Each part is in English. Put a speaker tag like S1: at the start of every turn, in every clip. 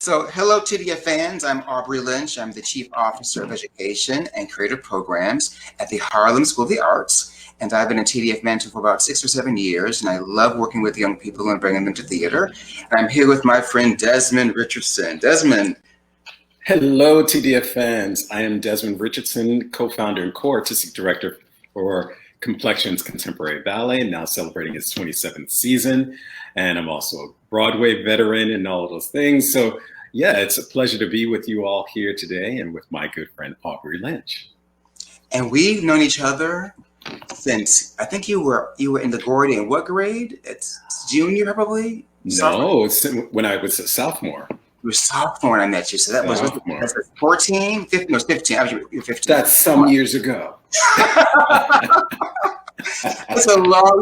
S1: So, hello, TDF fans. I'm Aubrey Lynch. I'm the Chief Officer of Education and Creative Programs at the Harlem School of the Arts. And I've been a TDF mentor for about 6 or 7 years, and I love working with young people and bringing them to theater. And I'm here with my friend Desmond Richardson. Desmond.
S2: Hello, TDF fans. I am Desmond Richardson, co-founder and co-artistic director for Complexion's Contemporary Ballet, now celebrating its 27th season. And I'm also a Broadway veteran and all of those things. So yeah, it's a pleasure to be with you all here today and with my good friend, Aubrey Lynch.
S1: And we've known each other since, I think you were in the Gordy. What grade? It's junior, probably?
S2: No, it's when I was a sophomore.
S1: You were sophomore when I met you, so that was 14, 15, no, 15. You were 15.
S2: That's some years ago.
S1: We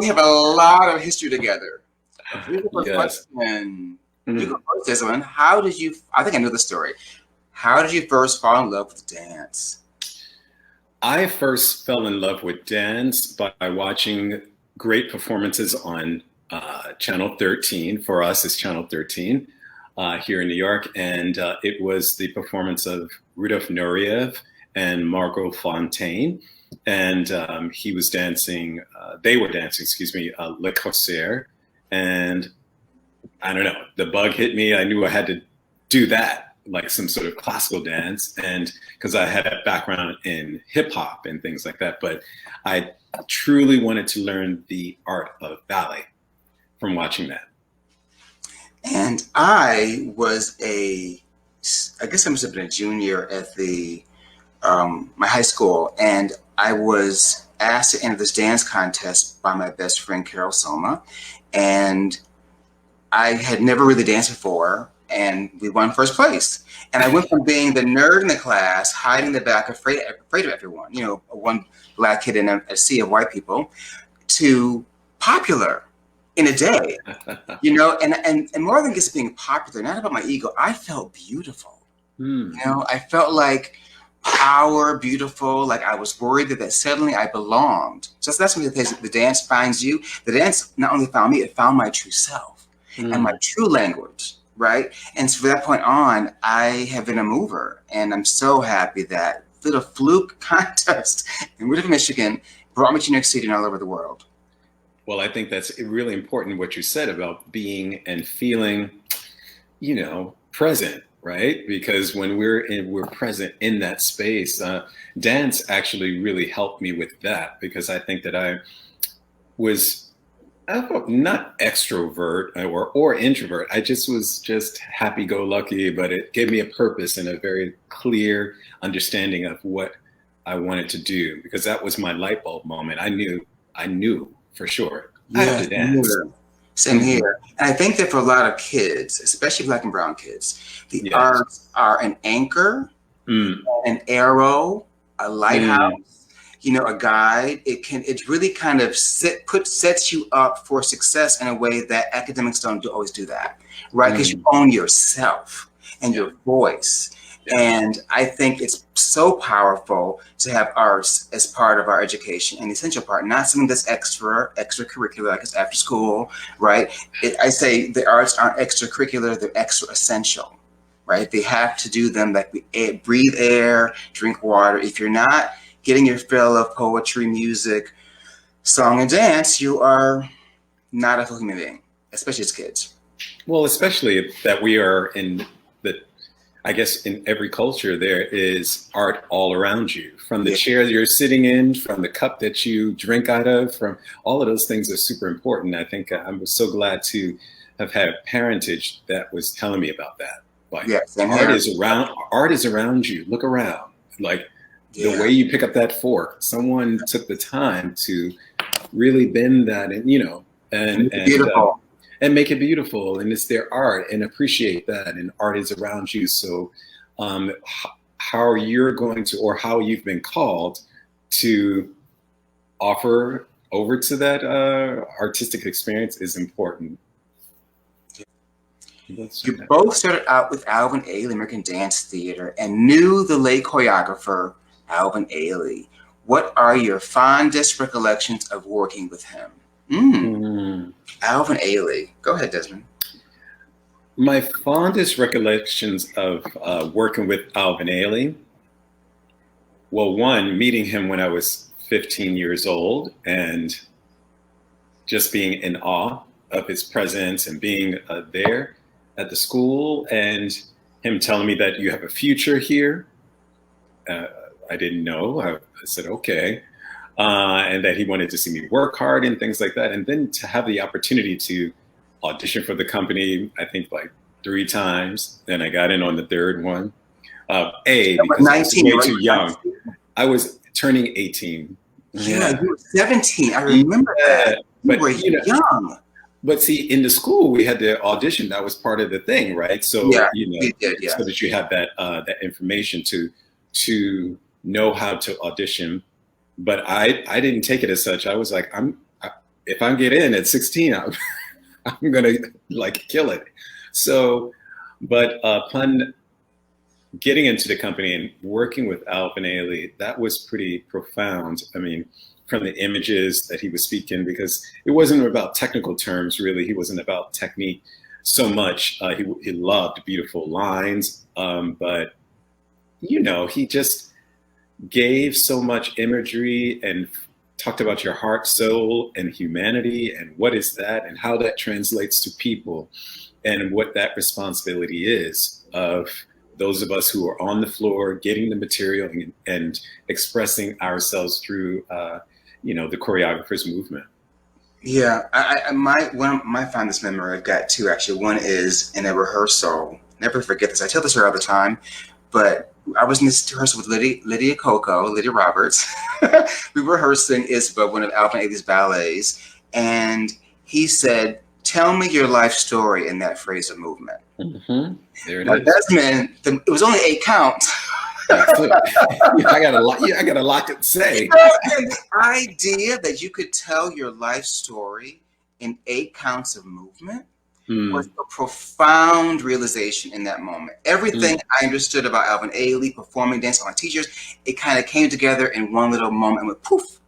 S1: have a lot of history together.
S2: Yes.
S1: You go first, this one. How did you, I think I know the story. How did you first fall in love with dance?
S2: I first fell in love with dance by watching great performances on Channel 13. For us, it's Channel 13 here in New York. And it was the performance of Rudolf Nureyev and Margot Fontaine. And he was dancing, they were dancing, Le Corsaire. And I don't know, the bug hit me. I knew I had to do that, like some sort of classical dance. And because I had a background in hip hop and things like that, but I truly wanted to learn the art of ballet from watching that.
S1: And I guess I must have been a junior at my high school. And I was asked to enter this dance contest by my best friend, Carol Soma. And I had never really danced before, and we won first place. And I went from being the nerd in the class, hiding in the back, afraid of everyone, one black kid in a sea of white people, to popular in a day, and more than just being popular, not about my ego, I felt beautiful. I felt like power, beautiful, like I was worried that suddenly I belonged. So that's when the dance finds you. The dance not only found me, it found my true self and my true language, right? And so from that point on, I have been a mover, and I'm so happy that little fluke contest in Woodruff, Michigan brought me to New York City and all over the world.
S2: Well, I think that's really important what you said about being and feeling, present. Right? Because when we're present in that space, dance actually really helped me with that, because I think that I was not extrovert or introvert. I was happy-go-lucky, but it gave me a purpose and a very clear understanding of what I wanted to do, because that was my light bulb moment. I knew for sure I had to dance.
S1: Same here. And I think that for a lot of kids, especially Black and brown kids, the arts are an anchor, an arrow, a lighthouse, a guide. It really kind of sets you up for success in a way that academics don't always do that, right? Because you own yourself and your voice. And I think it's so powerful to have arts as part of our education, an essential part, not something that's extracurricular, like it's after school, right? I say the arts aren't extracurricular, they're extra essential, right? They have to do them, like breathe air, drink water. If you're not getting your fill of poetry, music, song, and dance, you are not a full human being, especially as kids.
S2: Well, especially that we are I guess in every culture, there is art all around you, from the chair you're sitting in, from the cup that you drink out of, from all of those things are super important. I think I'm so glad to have had parentage that was telling me about that. Like art is around you. Look around. Like the way you pick up that fork, someone took the time to really bend that and,
S1: beautiful.
S2: And make it beautiful, and it's their art, and appreciate that, and art is around you. So how you're going to, or how you've been called to offer over to that artistic experience is important.
S1: You both started out with Alvin Ailey, American Dance Theater, and knew the late choreographer, Alvin Ailey. What are your fondest recollections of working with him? Alvin Ailey. Go ahead, Desmond.
S2: My fondest recollections of working with Alvin Ailey, well, one, meeting him when I was 15 years old and just being in awe of his presence and being there at the school, and him telling me that you have a future here. I didn't know. I said, okay. And that he wanted to see me work hard and things like that. And then to have the opportunity to audition for the company, I think like 3 times. Then I got in on the third one. Because I was
S1: 19,
S2: way
S1: right?
S2: too young. I was turning 18.
S1: Yeah, you were 17. I remember that. You were young.
S2: But see, in the school, we had the audition. That was part of the thing, right? So,
S1: Yeah,
S2: you
S1: did, yeah.
S2: so that you have that information to know how to audition. But I didn't take it as such. I was like, if I get in at 16, I'm gonna like kill it. So, but upon getting into the company and working with Alvin Ailey, that was pretty profound. I mean, from the images that he was speaking, because it wasn't about technical terms, really. He wasn't about technique so much. He loved beautiful lines, but he just gave so much imagery and talked about your heart, soul, and humanity, and what is that, and how that translates to people, and what that responsibility is of those of us who are on the floor, getting the material and expressing ourselves through, the choreographer's movement.
S1: Yeah, one of my fondest memory I've got two actually. One is in a rehearsal. Never forget this. I tell this story all the time, but I was in this rehearsal with Lydia Roberts. We were rehearsing Isabel, one of Alvin Ailey's ballets, and he said, "Tell me your life story in that phrase of movement."
S2: Mm-hmm. There it
S1: now,
S2: is.
S1: Desmond, it was only 8 counts.
S2: I got a lot to say.
S1: The idea that you could tell your life story in 8 counts of movement was a profound realization in that moment. Everything I understood about Alvin Ailey, performing, dancing on teachers, it kind of came together in one little moment and went poof.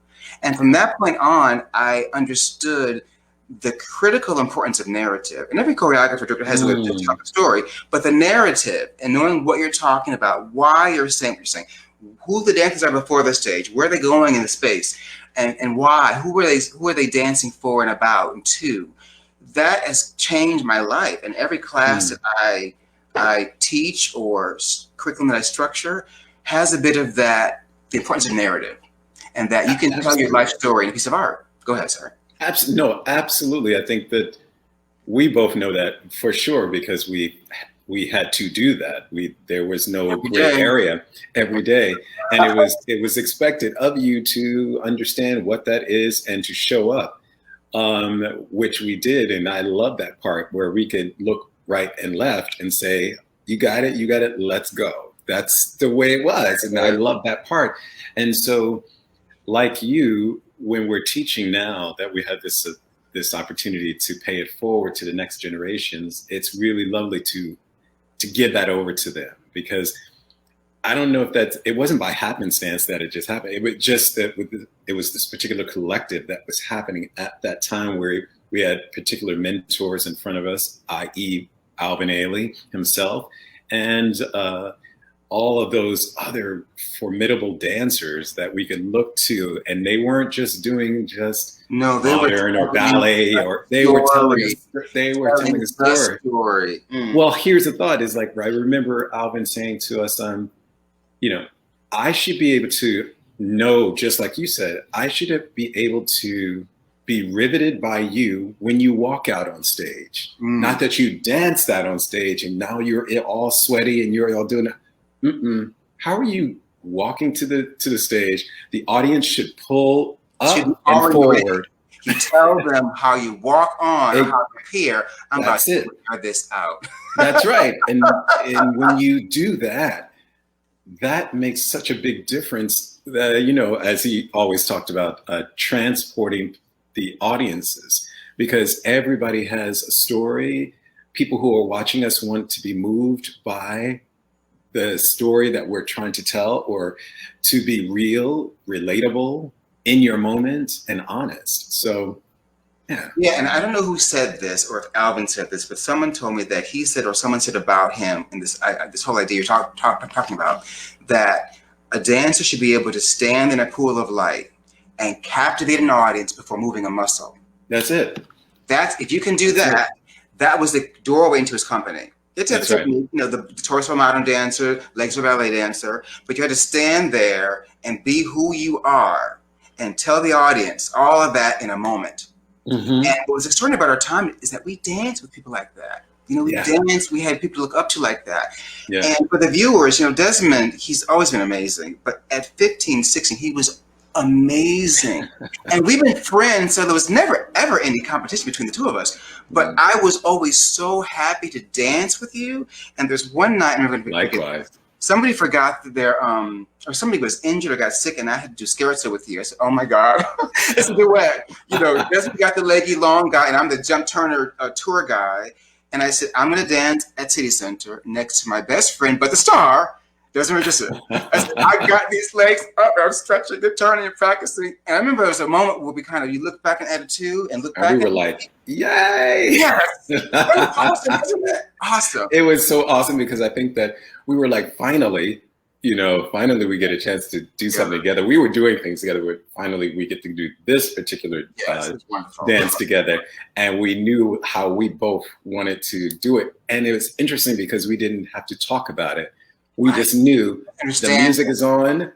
S1: And from that point on, I understood the critical importance of narrative. And every choreographer director has a way to tell the story, but the narrative and knowing what you're talking about, why you're saying what you're saying, who the dancers are before the stage, where they're going in the space, and why, who are they dancing for and about and to. That has changed my life. And every class that I teach or curriculum that I structure has a bit of that, the importance of narrative, and that you can tell your life story in a piece of art. Go ahead, sir.
S2: No, absolutely. I think that we both know that for sure, because we had to do that. There was no gray area every day, and it was expected of you to understand what that is and to show up, which we did. And I love that part where we could look right and left and say, "You got it, let's go." That's the way it was, and I love that part. And so, like you, when we're teaching now that we have this opportunity to pay it forward to the next generations, it's really lovely to give that over to them, because I don't know if it wasn't by happenstance that it just happened. It was just that it was this particular collective that was happening at that time, where we had particular mentors in front of us, i.e. Alvin Ailey himself, and all of those other formidable dancers that we could look to, and they weren't just doing modern or ballet, or they were telling a story. Well, here's the thought: is like, I remember Alvin saying to us, I should be able to know, just like you said, I should be able to be riveted by you when you walk out on stage. Not that you dance that on stage and now you're all sweaty and you're all doing it. How are you walking to the stage? The audience should pull up and forward.
S1: You tell them how you walk on, how you appear. I'm about to figure this out.
S2: That's right. And when you do that, that makes such a big difference. As he always talked about, transporting the audiences, because everybody has a story. People who are watching us want to be moved by the story that we're trying to tell, or to be real, relatable, in your moment, and honest. So Yeah.
S1: Yeah, and I don't know who said this or if Alvin said this, but someone told me that he said or someone said about him, and this whole idea you're talking about, that a dancer should be able to stand in a pool of light and captivate an audience before moving a muscle.
S2: That's it.
S1: That's if you can do
S2: That's
S1: that,
S2: it.
S1: that was the doorway into his company. It's a
S2: That's right.
S1: technique, the torso modern dancer, legs for ballet dancer, but you had to stand there and be who you are and tell the audience all of that in a moment.
S2: Mm-hmm.
S1: And what was extraordinary about our time is that we danced with people like that. We danced, we had people to look up to like that.
S2: Yeah.
S1: And for the viewers, Desmond, he's always been amazing. But at 15, 16, he was amazing. And we've been friends, so there was never, ever any competition between the two of us. But I was always so happy to dance with you. And there's one night,
S2: Likewise.
S1: somebody forgot that or somebody was injured or got sick, and I had to do scherzo with you. I said, "Oh my God, it's a duet." Desmond got the leggy long guy, and I'm the jump turner tour guy. And I said, "I'm going to dance at City Center next to my best friend, but the star, Desmond Richardson." I said, "I got these legs up, I'm stretching, the turning, and practicing." And I remember there was a moment where you look back at attitude and look back.
S2: And we were like, "Yay!"
S1: Yes, that was awesome, isn't it? Awesome.
S2: It was so awesome because I think that we were like, finally we get a chance to do something together. We were doing things together, but finally we get to do this particular dance together. And we knew how we both wanted to do it. And it was interesting because we didn't have to talk about it. We just knew the music is on.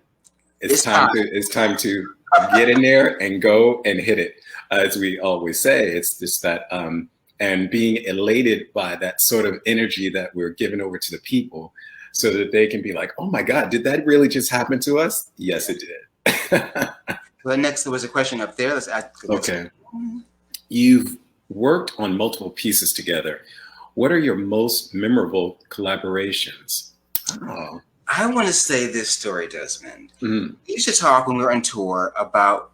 S2: It's time to get in there and go and hit it. As we always say, it's just that, and being elated by that sort of energy that we're giving over to the people so that they can be like, "Oh my God, did that really just happen to us?" Yes, it did.
S1: Well, next there was a question up there. Let's ask.
S2: Okay. You've worked on multiple pieces together. What are your most memorable collaborations? Oh.
S1: I want to say this story, Desmond.
S2: Mm-hmm.
S1: We used to talk when we were on tour about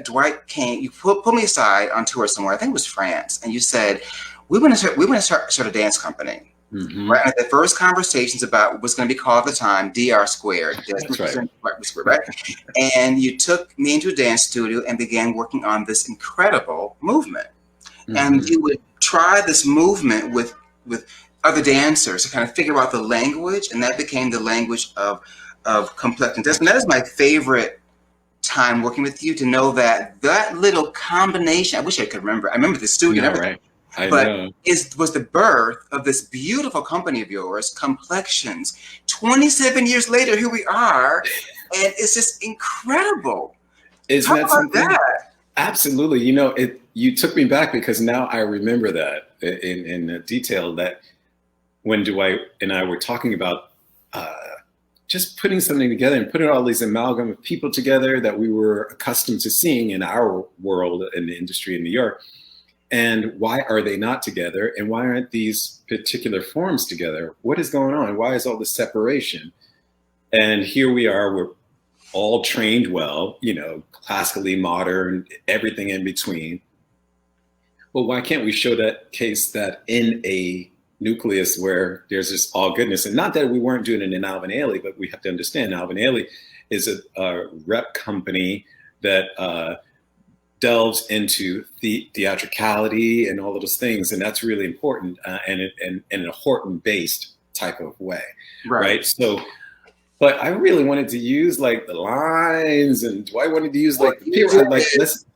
S1: Dwight came. You pulled me aside on tour somewhere. I think it was France, and you said we want to start a dance company.
S2: Mm-hmm.
S1: Right. And the first conversations about what's going to be called at the time DR Squared.
S2: That's right.
S1: Right. And you took me into a dance studio and began working on this incredible movement. Mm-hmm. And you would try this movement with other dancers to kind of figure out the language, and that became the language of complex and Desmond. That is my favorite time working with you, to know that little combination. I wish I could remember. I remember the studio.
S2: Right.
S1: It was the birth of this beautiful company of yours, Complexions. 27 years later, here we are, and it's just incredible.
S2: Isn't that something? Absolutely. You took me back, because now I remember that in detail, that when Dwight and I were talking about just putting something together and putting all these amalgam of people together that we were accustomed to seeing in our world, in the industry in New York. And why are they not together? And why aren't these particular forms together? What is going on? Why is all this separation? And here we are, we're all trained well, classically, modern, everything in between. Well, why can't we show that case that in a nucleus where there's this all goodness? And not that we weren't doing it in Alvin Ailey, but we have to understand Alvin Ailey is a rep company that delves into the theatricality and all of those things, and that's really important, and in a Horton-based type of way, right? So, but I really wanted to use like the lines, and I wanted to use like the people. Like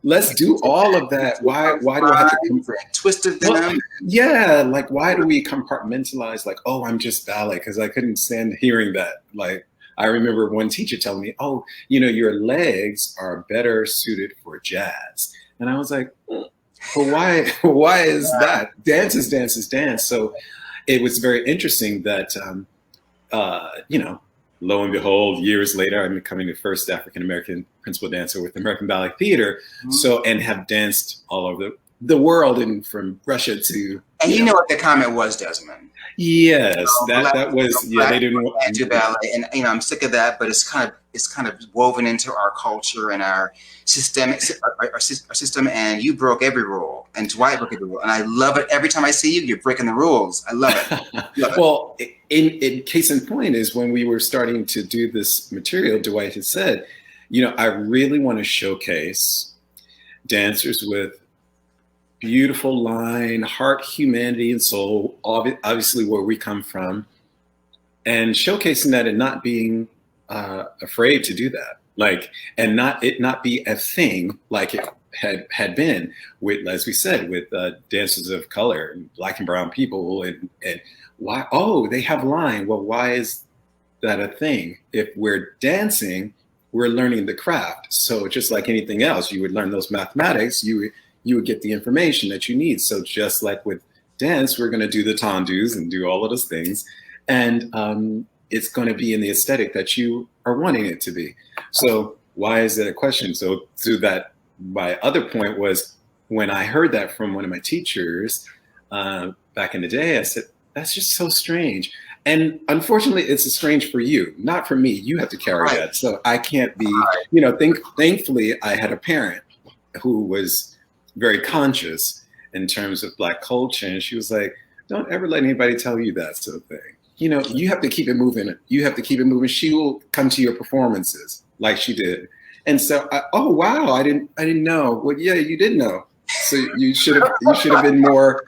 S2: let's do all of that. Why do I have to
S1: twisted them?
S2: Well, yeah, like why do we compartmentalize? Like, oh, I'm just ballet, because I couldn't stand hearing that. Like, I remember one teacher telling me, "Oh, your legs are better suited for jazz." And I was like, "Well, why is that? Dance is dance is dance." So it was very interesting that, lo and behold, years later, I'm becoming the first African-American principal dancer with American Ballet Theater. Mm-hmm. So, and have danced all over the world, and from Russia to...
S1: And you know what the comment was, Desmond?
S2: Yes, that was they didn't want
S1: to do ballet, and I'm sick of that. But it's kind of woven into our culture and our systemic our system. And you broke every rule, and Dwight broke every rule, and I love it. Every time I see you, you're breaking the rules. I love it.
S2: Well, in case in point is when we were starting to do this material, Dwight had said, I really want to showcase dancers with beautiful line, heart, humanity, and soul, obviously where we come from, and showcasing that and not being afraid to do that, like, and not be a thing like it had been with, as we said, with dancers of color, Black and brown people, and why, oh, they have line. Well, why is that a thing? If we're dancing, we're learning the craft. So just like anything else, you would learn those mathematics, you would get the information that you need. So just like with dance, we're going to do the tendus and do all of those things. And it's going to be in the aesthetic that you are wanting it to be. So why is that a question? So to that, my other point was, when I heard that from one of my teachers back in the day, I said, that's just so strange. And unfortunately, it's strange for you, not for me. You have to carry that. So I can't be, thankfully, I had a parent who was very conscious in terms of Black culture. And she was like, don't ever let anybody tell you that sort of thing. You have to keep it moving. You have to keep it moving. She will come to your performances like she did. And so, oh, wow, I didn't know. Well, yeah, you did know. So you should have been more,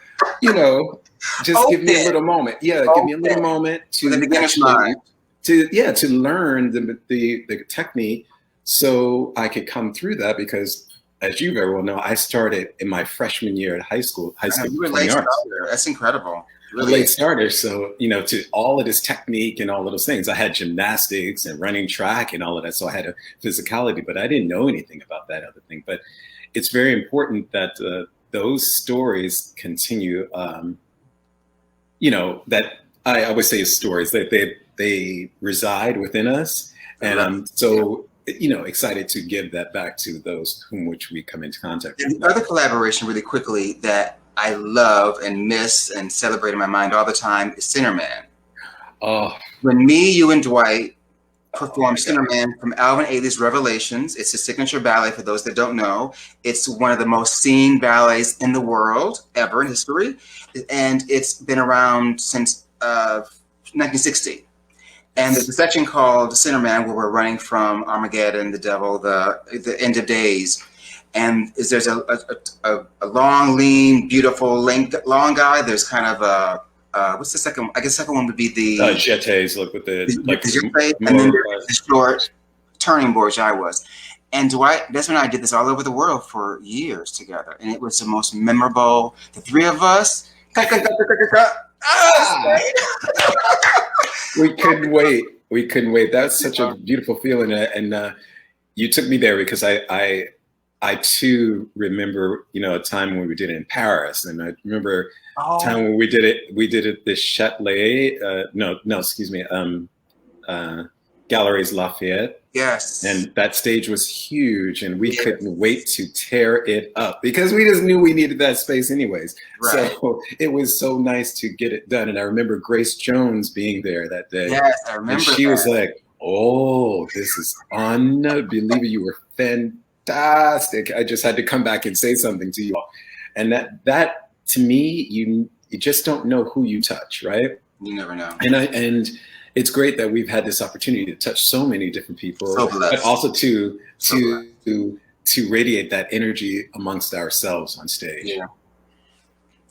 S2: just give me a little moment. Yeah, give me a little moment to learn the technique, so I could come through that. Because, as you very well know, I started in my freshman year at high school.
S1: You were late starter. That's incredible.
S2: Really? A late starter. So, to all of this technique and all of those things, I had gymnastics and running track and all of that. So I had a physicality, but I didn't know anything about that other thing. But it's very important that those stories continue. That I would say stories that they reside within us, and I'm so excited to give that back to those whom which we come into contact with.
S1: The other collaboration, really quickly, that I love and miss and celebrate in my mind all the time is Cinnamon.
S2: Oh,
S1: when me, you, and Dwight performed Cinnamon from Alvin Ailey's Revelations. It's a signature ballet for those that don't know. It's one of the most seen ballets in the world ever in history. And it's been around since 1960. And there's a section called Cinnamon where we're running from Armageddon, the devil, the end of days. And there's a long, lean, beautiful, long guy. There's kind of a, what's the second one? I guess the second one would be the
S2: jetés, look with the
S1: jeté, and then the short turning board, which I was. And Desmond and I did this all over the world for years together. And it was the most memorable. The three of us.
S2: We couldn't wait. We couldn't wait. That's such a beautiful feeling. And you took me there because I too remember, a time when we did it in Paris. And I remember a time when we did it at the Châtelet, Galeries Lafayette.
S1: Yes.
S2: And that stage was huge, and we couldn't wait to tear it up because we just knew we needed that space anyways. Right. So it was so nice to get it done. And I remember Grace Jones being there that day.
S1: Yes, I remember.
S2: And she was like, oh, this is unbelievable. You were fantastic. I just had to come back and say something to you all. And that to me, you just don't know who you touch, right?
S1: You never know.
S2: And it's great that we've had this opportunity to touch so many different people, but also to radiate that energy amongst ourselves on stage.
S1: Yeah.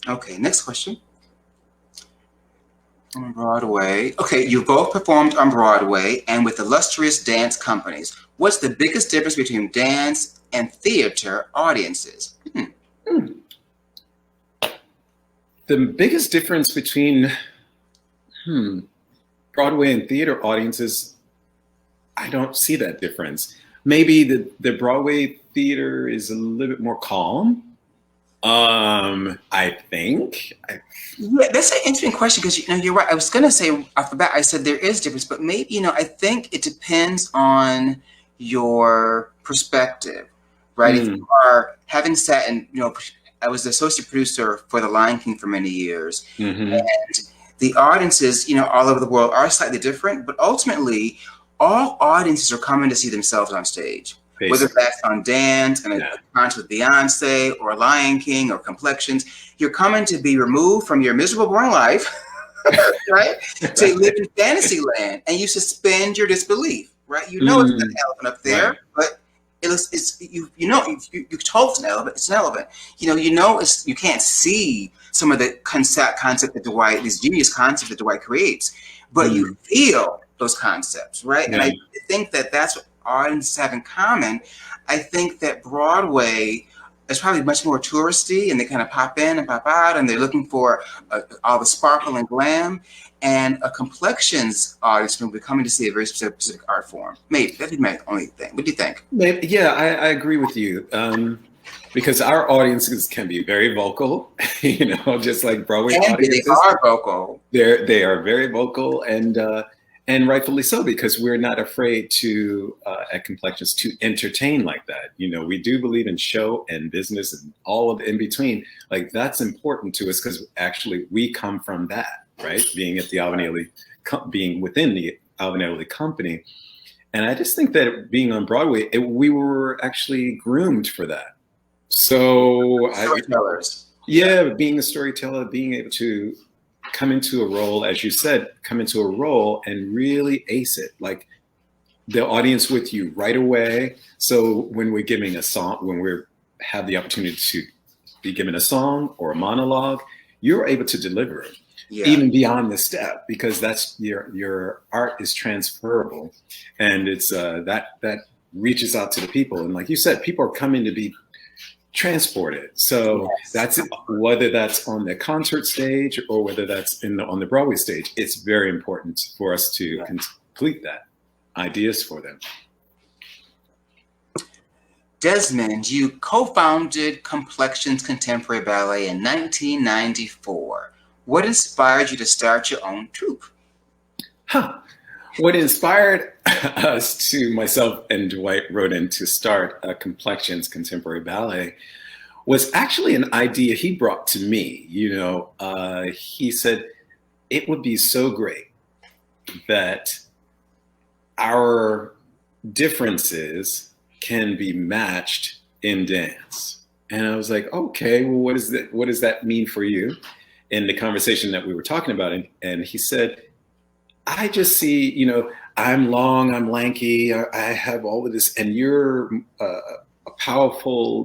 S1: Okay, next question. On Broadway. Okay, you both performed on Broadway and with illustrious dance companies. What's the biggest difference between dance and theater audiences?
S2: The biggest difference between Broadway and theater audiences, I don't see that difference. Maybe the Broadway theater is a little bit more calm. I think.
S1: Yeah, that's an interesting question because you're right. I was gonna say off the bat, I said there is difference, but maybe I think it depends on your perspective, right? If you are having sat and I was the associate producer for the Lion King for many years, and the audiences, all over the world are slightly different, but ultimately, all audiences are coming to see themselves on stage. Basically. Whether that's on dance and a concert with Beyonce or Lion King or Complexions, you're coming to be removed from your miserable boring life, right? To live in fantasy land, and you suspend your disbelief, right? It's an elephant up there, but it looks, it's you know you told it's an elephant. It's an elephant. It's you can't see some of the concept that Dwight, these genius concepts that Dwight creates, but you feel those concepts, right? And I think that that's what audiences have in common. I think that Broadway is probably much more touristy, and they kind of pop in and pop out, and they're looking for all the sparkle and glam. And a complexions audience will be coming to see a very specific art form. Maybe that'd be my only thing. What do you think?
S2: Yeah, I agree with you. Because our audiences can be very vocal, just like Broadway audiences.
S1: They are vocal.
S2: They are very vocal, and rightfully so, because we're not afraid to at Complexions to entertain like that. We do believe in show and business and all of in between. Like, that's important to us because actually we come from that, right? Being at the Alvin Ailey, being within the Alvin Ailey company, and I just think that being on Broadway, we were actually groomed for that. So
S1: storytellers.
S2: Being a storyteller, being able to come into a role, as you said, come into a role and really ace it, like the audience with you right away. So when we're giving a song, when we have the opportunity to be given a song or a monologue, you're able to deliver it, even beyond the step, because that's your art is transferable, and it's that reaches out to the people. And like you said, people are coming to be transported. So that's whether that's on the concert stage or whether that's on the Broadway stage. It's very important for us to complete that ideas for them.
S1: Desmond, you co-founded Complexions Contemporary Ballet in 1994. What inspired you to start your own troupe?
S2: What inspired us myself and Dwight Roden to start Complexions Contemporary Ballet was actually an idea he brought to me. He said, it would be so great that our differences can be matched in dance. And I was like, okay, well, what does that mean for you? In the conversation that we were talking about, and he said, I just see, I'm long, I'm lanky, I have all of this, and you're a powerful,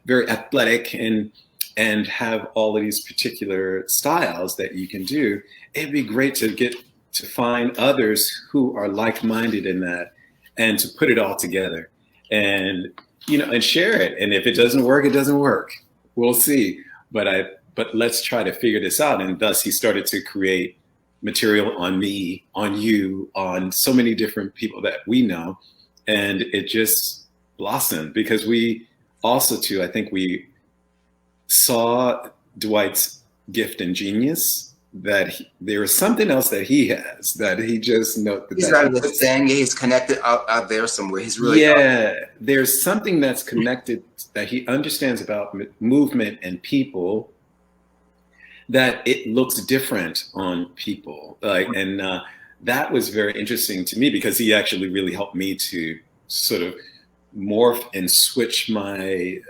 S2: very athletic, and have all of these particular styles that you can do. It'd be great to get to find others who are like-minded in that, and to put it all together, and and share it. And if it doesn't work, it doesn't work. We'll see. But let's try to figure this out. And thus, he started to create material on me, on you, on so many different people that we know. And it just blossomed because we also, too, I think we saw Dwight's gift and genius, that there is something else that he has that he just knows.
S1: He's got a thing. He's connected out there somewhere. He's really
S2: there's something that's connected that he understands about movement and people, that it looks different on people. That was very interesting to me because he actually really helped me to sort of morph and switch my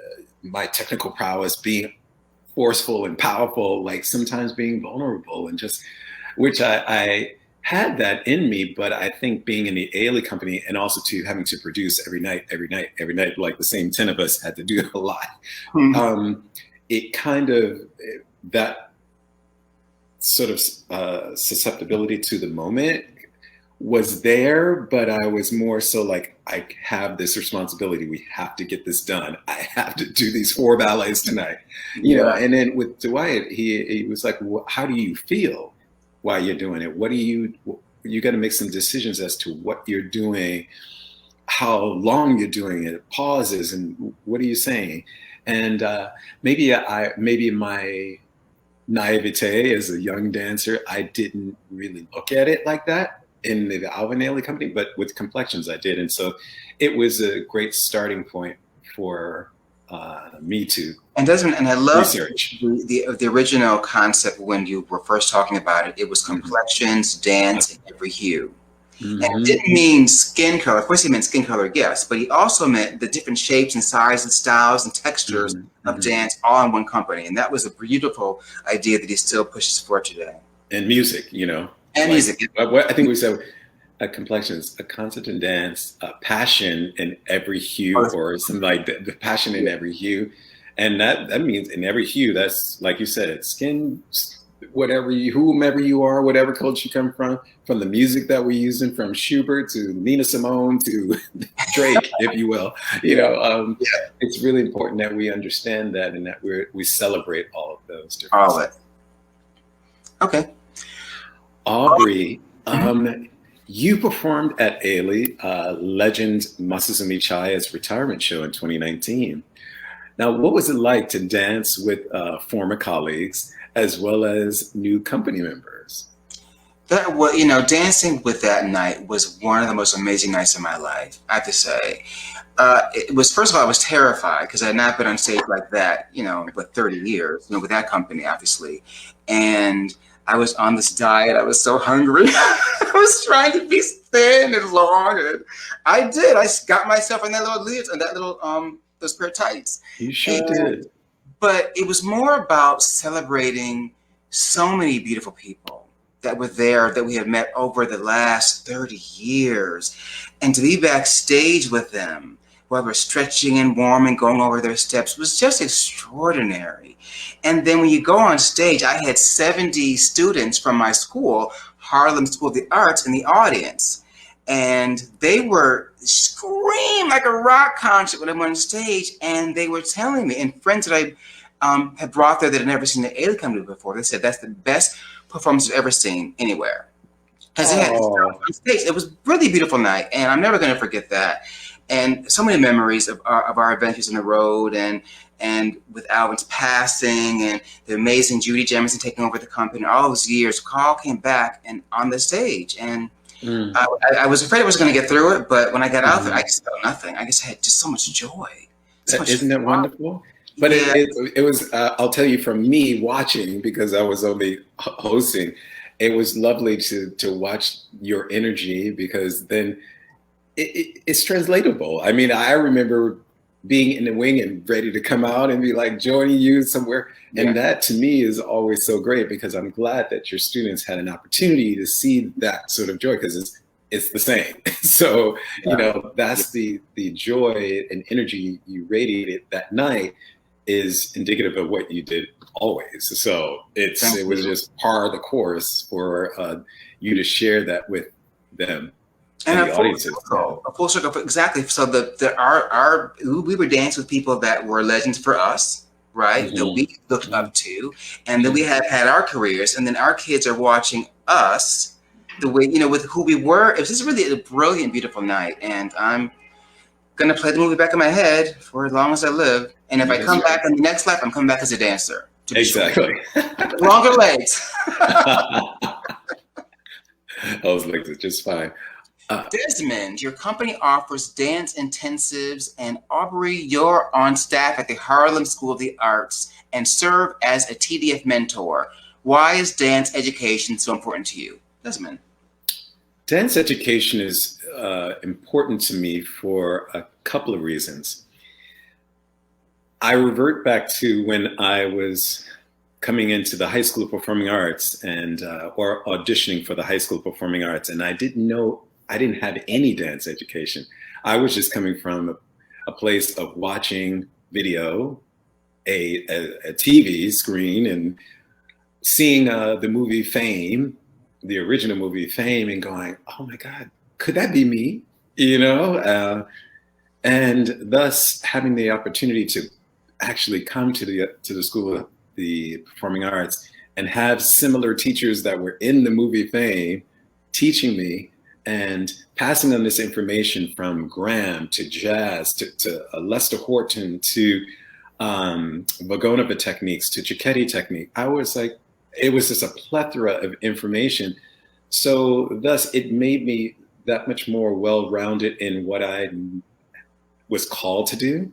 S2: technical prowess, being forceful and powerful, like sometimes being vulnerable, and just, which I had that in me, but I think being in the Ailey company and also to having to produce every night, like the same 10 of us had to do a lot. It kind of, that sort of susceptibility to the moment was there, but I was more so like, I have this responsibility. We have to get this done. I have to do these 4 ballets tonight, you know? And then with Dwight, he was like, well, how do you feel while you're doing it? You got to make some decisions as to what you're doing, how long you're doing it, pauses, and what are you saying? And maybe my naivete as a young dancer, I didn't really look at it like that in the Alvin Ailey company, but with Complexions I did. And so it was a great starting point for me to
S1: Desmond, and I love
S2: research.
S1: The original concept when you were first talking about it. It was complexions, dance, and every hue. And it didn't mean skin color. Of course, he meant skin color, yes, but he also meant the different shapes and sizes, styles, and textures of dance all in one company. And that was a beautiful idea that he still pushes for today.
S2: And music, you know.
S1: And music.
S2: I think we said a complexion, it's a constant in dance, a passion in every hue,
S1: Oh,
S2: or something like that, the passion in every hue. And that means in every hue, that's like you said, skin, whatever you, whomever you are, whatever culture you come from the music that we're using, from Schubert to Nina Simone to Drake, if you will, you
S1: yeah,
S2: know,
S1: yeah,
S2: it's really important that we understand that and that we celebrate all of those
S1: all of
S2: differences.
S1: it. Okay.
S2: Aubrey,
S1: Mhm.
S2: you performed at Ailey, Legend Masazumi Chaya's retirement show in 2019. Now, what was it like to dance with former colleagues as well as new company members?
S1: That was, you know, dancing with that night was one of the most amazing nights of my life, I have to say. It was, first of all, I was terrified because I had not been on stage like that, you know, but 30 years, you know, with that company, obviously. And I was on this diet. I was so hungry. I was trying to be thin and long. And I did. I got myself in that little leaves and that little, those pair of tights.
S2: You sure
S1: And,
S2: did.
S1: but it was more about celebrating so many beautiful people that were there that we have met over the last 30 years. And to be backstage with them while we're stretching and warming, going over their steps was just extraordinary. And then when you go on stage, I had 70 students from my school, Harlem School of the Arts, in the audience. And they were screaming like a rock concert when I went on stage. And they were telling me, and friends that I had brought there that had never seen the Ailey company before, they said that's the best performance I've ever seen anywhere. Because it had
S2: Oh,
S1: on stage. It was a really beautiful night, and I'm never going to forget that. And so many memories of our adventures on the road, and with Alvin's passing, and the amazing Judy Jemison taking over the company. All those years, Carl came back and on the stage, and
S2: mm,
S1: I was afraid I was going to get through it, but when I got out there, I
S2: mhm.
S1: just felt nothing. I just had just so much joy, so much
S2: Isn't that
S1: fun.
S2: wonderful? But
S1: Yeah,
S2: it was, I'll tell you from me watching, because I was only hosting, it was lovely to watch your energy because then it's translatable. I mean, I remember being in the wing and ready to come out and be like joining you somewhere. And
S1: yeah,
S2: that to me is always so great because I'm glad that your students had an opportunity to see that sort of joy because it's the same. So, you
S1: yeah.
S2: know,
S1: Yeah.
S2: that's the joy and energy you radiated that night is indicative of what you did always. So
S1: Thank
S2: it was
S1: you.
S2: just par of the course for you to share that with them
S1: And
S2: and the audiences. Yeah.
S1: a full circle, exactly. So our we were dancing with people that were legends for us, right? That
S2: Mhm.
S1: we looked
S2: Mhm.
S1: up to, and then we have had our careers, and then our kids are watching us, the way you know with who we were. It was just really a brilliant, beautiful night, and I'm gonna play the movie back in my head for as long as I live. And if I
S2: That's
S1: come
S2: right.
S1: back in the next life, I'm coming back as a dancer, to be sure.
S2: Exactly.
S1: Longer legs.
S2: Those legs are just fine.
S1: Desmond, your company offers dance intensives, and Aubrey, you're on staff at the Harlem School of the Arts and serve as a TDF mentor. Why is dance education so important to you? Desmond.
S2: Dance education is important to me for a couple of reasons. I revert back to when I was coming into the High School of Performing Arts and or auditioning for the High School of Performing Arts, and I didn't have any dance education. I was just coming from a place of watching video, a TV screen, and seeing the movie Fame, the original movie Fame, and going, "Oh my God, could that be me?" You know, and thus having the opportunity to actually come to the School of the Performing Arts and have similar teachers that were in the movie Fame teaching me and passing on this information from Graham to jazz to Lester Horton to Vagonova techniques to Cicchetti technique. I was like, it was just a plethora of information. So thus it made me that much more well-rounded in what I was called to do.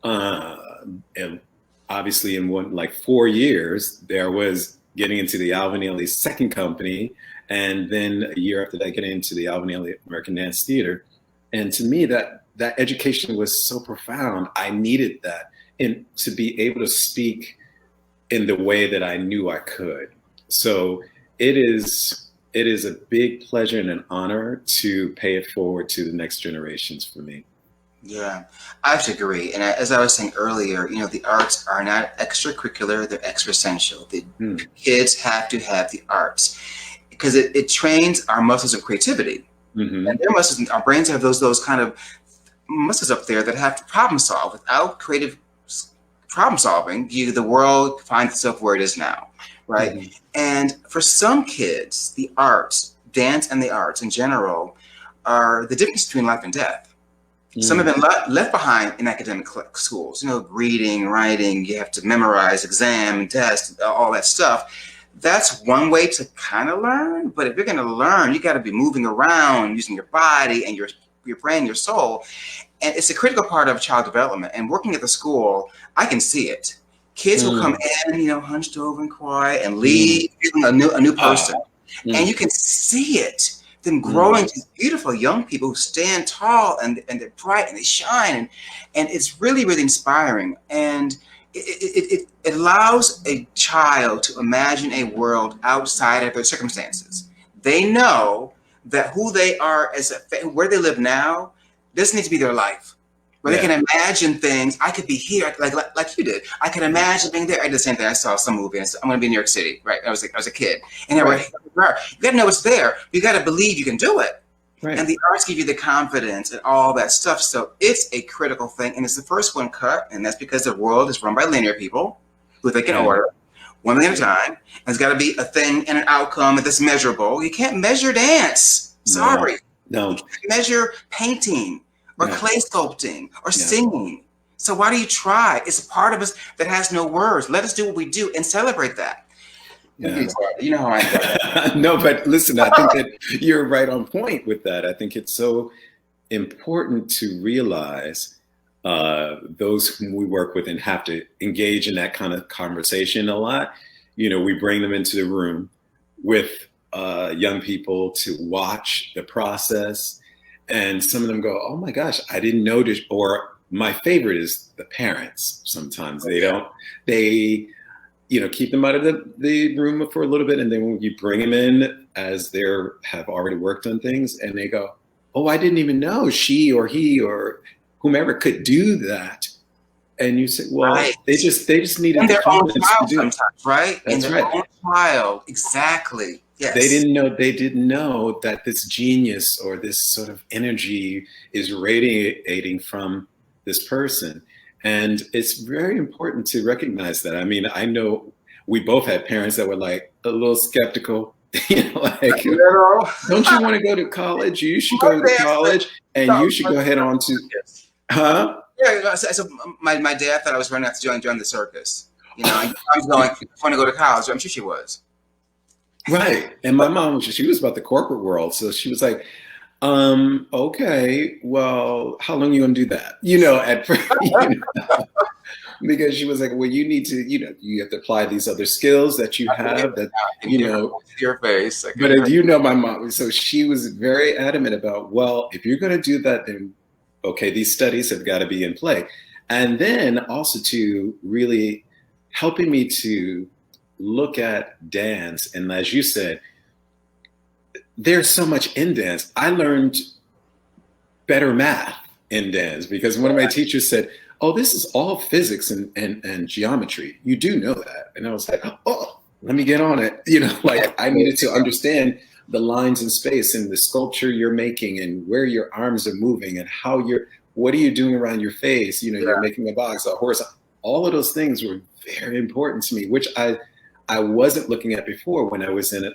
S2: Uh, and obviously in one like 4 years, there was getting into the Alvin Ailey second company. And then a year after that, getting into the Alvin Ailey American Dance Theater. And to me, that education was so profound. I needed that and to be able to speak in the way that I knew I could. So it is it is a big pleasure and an honor to pay it forward to the next generations for me.
S1: Yeah, I have to agree. And as I was saying earlier, the arts are not extracurricular, they're extra-essential. The kids have to have the arts because it trains our muscles of creativity.
S2: Mm-hmm.
S1: And their muscles, our brains have those kind of muscles up there that have to problem solve. Without creative problem solving, the world finds itself where it is now, right?
S2: Mm-hmm.
S1: And for some kids, the arts, dance and the arts in general, are the difference between life and death. Some have been left behind in academic schools, reading, writing, you have to memorize, exam, test, all that stuff. That's one way to kind of learn. But if you're going to learn, you got to be moving around, using your body and your brain, your soul. And it's a critical part of child development. And working at the school, I can see it. Kids will come in, hunched over and quiet and leave feeling a new person. And you can see it. Them growing to beautiful young people who stand tall and they're bright and they shine. And it's really, really inspiring. And it allows a child to imagine a world outside of their circumstances. They know that who they are where they live now doesn't need to be their life. Where they can imagine things. I could be here, like you did. I can imagine being there. I did the same thing. I saw some movie and I said, I'm going to be in New York City, right? I was a kid. And you got to know it's there. You got to believe you can do it. Right. And the arts give you the confidence and all that stuff. So it's a critical thing. And it's the first one cut. And that's because the world is run by linear people who think in order, one thing at a time. And it's got to be a thing and an outcome that's measurable. You can't measure dance. Sorry.
S2: No.
S1: You can't measure painting. Or clay sculpting, or singing. So why do you try? It's a part of us that has no words. Let us do what we do and celebrate that.
S2: Yeah.
S1: You know how I am.
S2: No, but listen, I think that you're right on point with that. I think it's so important to realize those whom we work with and have to engage in that kind of conversation a lot. We bring them into the room with young people to watch the process. And some of them go, oh my gosh, I didn't notice. Or my favorite is the parents. Sometimes they keep them out of the room for a little bit. And then when you bring them in as they have already worked on things and they go, oh, I didn't even know she or he or whomever could do that. And you say, well, they just needed
S1: and their own child
S2: to do
S1: sometimes, right?
S2: That's
S1: and their own child, exactly. Yes.
S2: They didn't know that this genius or this sort of energy is radiating from this person. And it's very important to recognize that. I mean, I know we both had parents that were like a little skeptical, don't you want to go to college? You should go to college and you should go ahead on to,
S1: Yeah, so my dad thought I was running out to join the circus. I was going, I want to go to college. I'm sure she was.
S2: Right. And my mom, she was about the corporate world. So she was like, okay, well, how long are you going to do that? At first, because she was like, well, you need to, you have to apply these other skills that you have that,
S1: your face.
S2: But as my mom, so she was very adamant about, well, if you're going to do that, then, okay, these studies have got to be in play. And then also to really helping me to look at dance. And as you said, there's so much in dance. I learned better math in dance because one of my teachers said, oh, this is all physics and geometry. You do know that. And I was like, oh, let me get on it. I needed to understand the lines in space and the sculpture you're making and where your arms are moving and what are you doing around your face? You're making a box, a horse. All of those things were very important to me, which I wasn't looking at before when I was in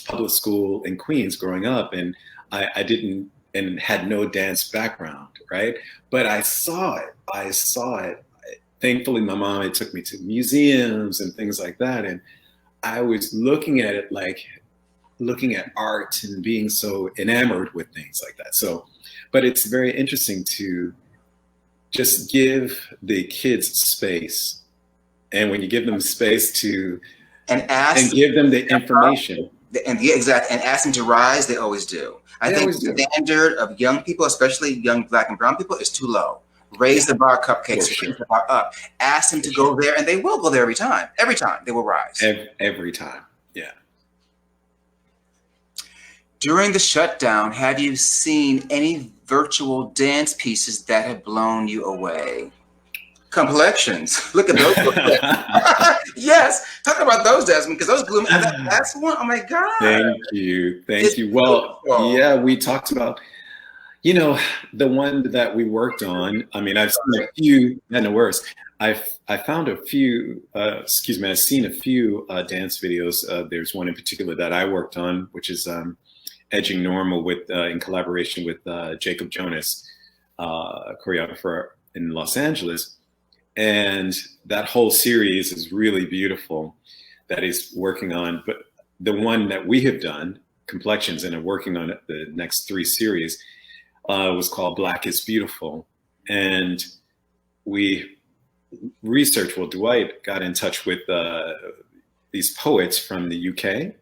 S2: public school in Queens growing up, and I didn't and had no dance background, right? But I saw it. Thankfully, my mom had took me to museums and things like that, and I was looking at it looking at art and being so enamored with things like that. So, but it's very interesting to just give the kids space. And when you give them space to and give them the information.
S1: And ask them to rise, they always do. I think the standard of young people, especially young Black and brown people, is too low. Raise the bar, cupcakes, raise the bar up. Ask them to go there, and they will go there every time. Every time they will rise.
S2: Every time, yeah.
S1: During the shutdown, have you seen any virtual dance pieces that have blown you away? Complexions. Look at those. Yes, talk about those, Desmond, because those blew me. That last one, oh my God.
S2: Thank you. Thank
S1: It's
S2: you. Well,
S1: beautiful.
S2: yeah, we talked about, the one that we worked on. I mean, I've seen a few, and the worst. I found a few, excuse me, I've seen a few dance videos. There's one in particular that I worked on, which is Edging Normal with in collaboration with Jacob Jonas, choreographer in Los Angeles. And that whole series is really beautiful that he's working on. But the one that we have done, Complexions, and are working on the next 3 series, was called Black is Beautiful. And we researched, well, Dwight got in touch with these poets from the UK,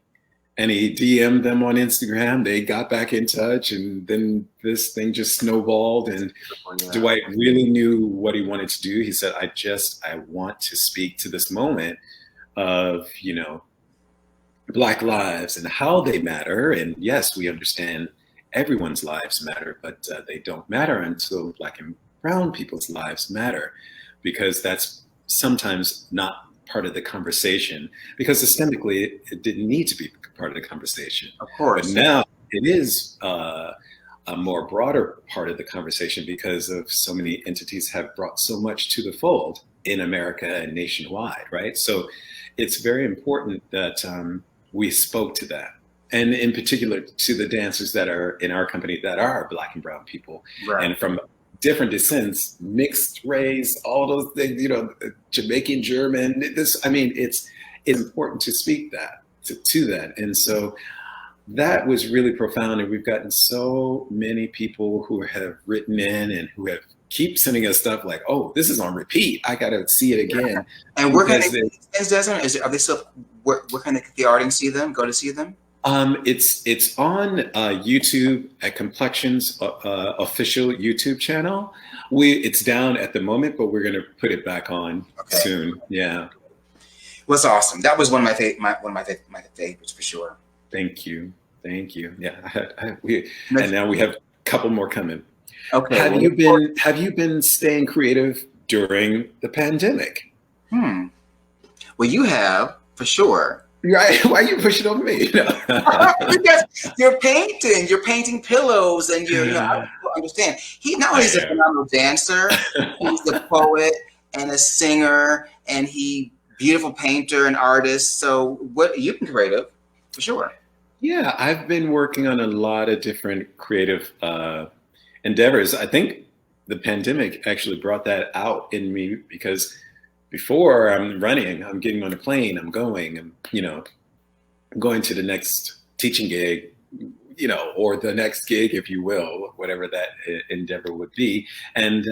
S2: and he DM'd them on Instagram. They got back in touch, and then this thing just snowballed. And Dwight really knew what he wanted to do. He said, I want to speak to this moment of, Black lives and how they matter. And yes, we understand everyone's lives matter, but they don't matter until Black and brown people's lives matter, because that's sometimes not part of the conversation, because systemically it didn't need to be part of the conversation.
S1: Of course.
S2: But now it is a more broader part of the conversation, because of so many entities have brought so much to the fold in America and nationwide, right? So it's very important that we spoke to that. And in particular to the dancers that are in our company that are Black and brown people,
S1: Right.
S2: and from different descents, mixed race, all those things, Jamaican, German, it's important to speak that, to that. And so that was really profound. And we've gotten so many people who have written in and who have keep sending us stuff like, oh, this is on repeat. I got to see it again.
S1: And where can they, Desmond? Are they still, where can the audience see them, go to see them?
S2: It's on YouTube at Complexions official YouTube channel. It's down at the moment, but we're gonna put it back on soon. Yeah.
S1: Well, it's awesome. That was one of my favorites for sure.
S2: Thank you. Yeah. And now we have a couple more coming.
S1: Okay.
S2: Have you been staying creative during the pandemic?
S1: Well, you have for sure.
S2: Right? Why are you pushing on me?
S1: Because you're painting pillows, and I understand. He not only is a phenomenal dancer, he's a poet and a singer, and beautiful painter and artist. So you've been creative for sure.
S2: Yeah, I've been working on a lot of different creative endeavors. I think the pandemic actually brought that out in me, because before I'm running, I'm getting on a plane, I'm going, I'm going to the next teaching gig, or the next gig, if you will, whatever that endeavor would be. And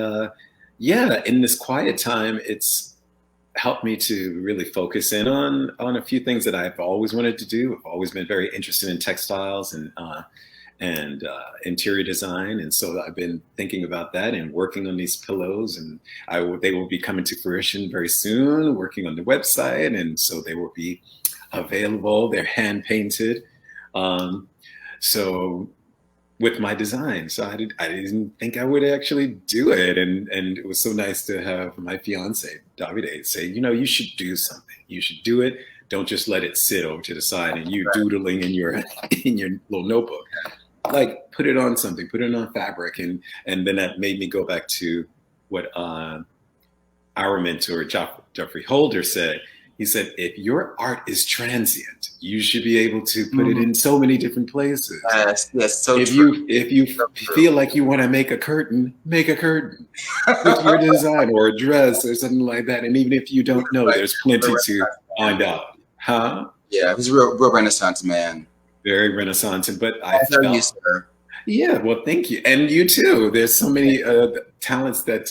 S2: in this quiet time, it's helped me to really focus in on a few things that I've always wanted to do. I've always been very interested in textiles and interior design, and so I've been thinking about that and working on these pillows, and they will be coming to fruition very soon. Working on the website, and so they will be available. They're hand painted, so with my design. So I didn't think I would actually do it, and it was so nice to have my fiance Davide say, you should do something. You should do it. Don't just let it sit over to the side and you doodling in your little notebook. Like, put it on something, put it on fabric. And then that made me go back to what our mentor, Jeffrey Holder, said. He said, if your art is transient, you should be able to put it in so many different places.
S1: Yes, so
S2: if
S1: true.
S2: If you feel like you want to make a curtain with your design, or a dress or something like that. And even if you don't know, there's plenty to find out. Huh?
S1: Yeah, he's a real Renaissance man.
S2: Very Renaissance, but
S1: I felt, you, sir.
S2: Yeah, well, thank you, and you too. There's so many talents that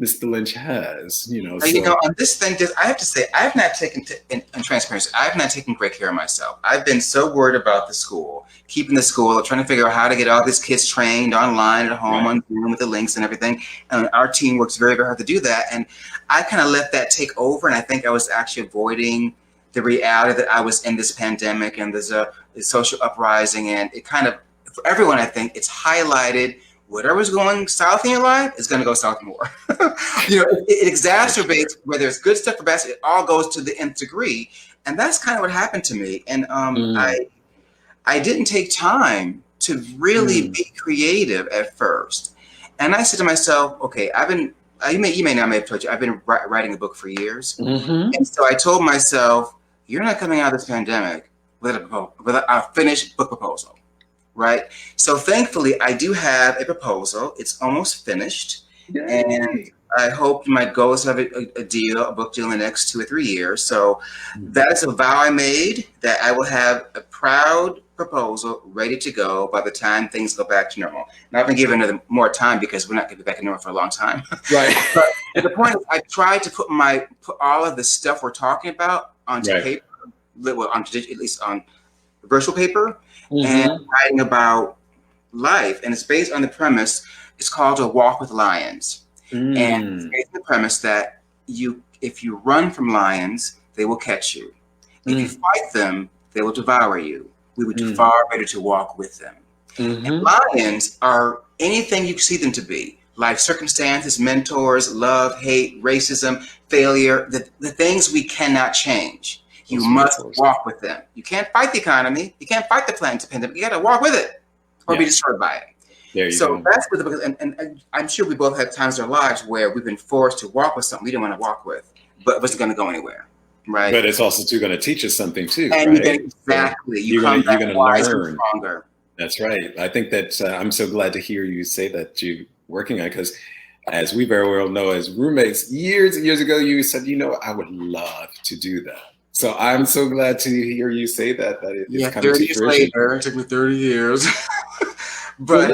S2: Mr. Lynch has.
S1: On this thing, I have to say, I have not taken, in transparency, I have not taken great care of myself. I've been so worried about the school, keeping the school, trying to figure out how to get all these kids trained online at home, on Zoom with the links and everything. And our team works very, very hard to do that. And I kind of let that take over, and I think I was actually avoiding the reality that I was in this pandemic, and there's a the social uprising, and it kind of, for everyone, I think it's highlighted whatever's going south in your life is going to go south more. It exacerbates whether it's good stuff or bad stuff. It all goes to the nth degree, and that's kind of what happened to me. And I didn't take time to really be creative at first. And I said to myself, okay, you may not have told you, I've been writing a book for years. And so I told myself, you're not coming out of this pandemic with a finished book proposal, right? So thankfully, I do have a proposal. It's almost finished. Yay. And I hope my goal is to have a book deal in the next 2 or 3 years. So that's a vow I made, that I will have a proud proposal ready to go by the time things go back to normal. And I've been given more time because we're not going to be back to normal for a long time. Right. But the point is, I tried to put all of the stuff we're talking about onto paper, at least on virtual paper, and writing about life. And it's based on the premise, it's called A Walk with Lions. And it's based on the premise that if you run from lions, they will catch you. If you fight them, they will devour you. We would do far better to walk with them. And lions are anything you see them to be. Life circumstances, mentors, love, hate, racism, failure, the things we cannot change. You must walk with them. You can't fight the economy. You can't fight the pandemic. You got to walk with it or be destroyed by it. That's what the book is. And I'm sure we both had times in our lives where we've been forced to walk with something we didn't want to walk with, but it wasn't going to go anywhere. Right.
S2: But it's also going to teach us something too.
S1: And exactly. You're going to learn. Stronger.
S2: That's right. I think that I'm so glad to hear you say that you're working on it, because as we very well know, as roommates, years and years ago, you said, I would love to do that. So I'm so glad to hear you say that it's coming
S1: 30 years later. It took me 30 years.
S2: But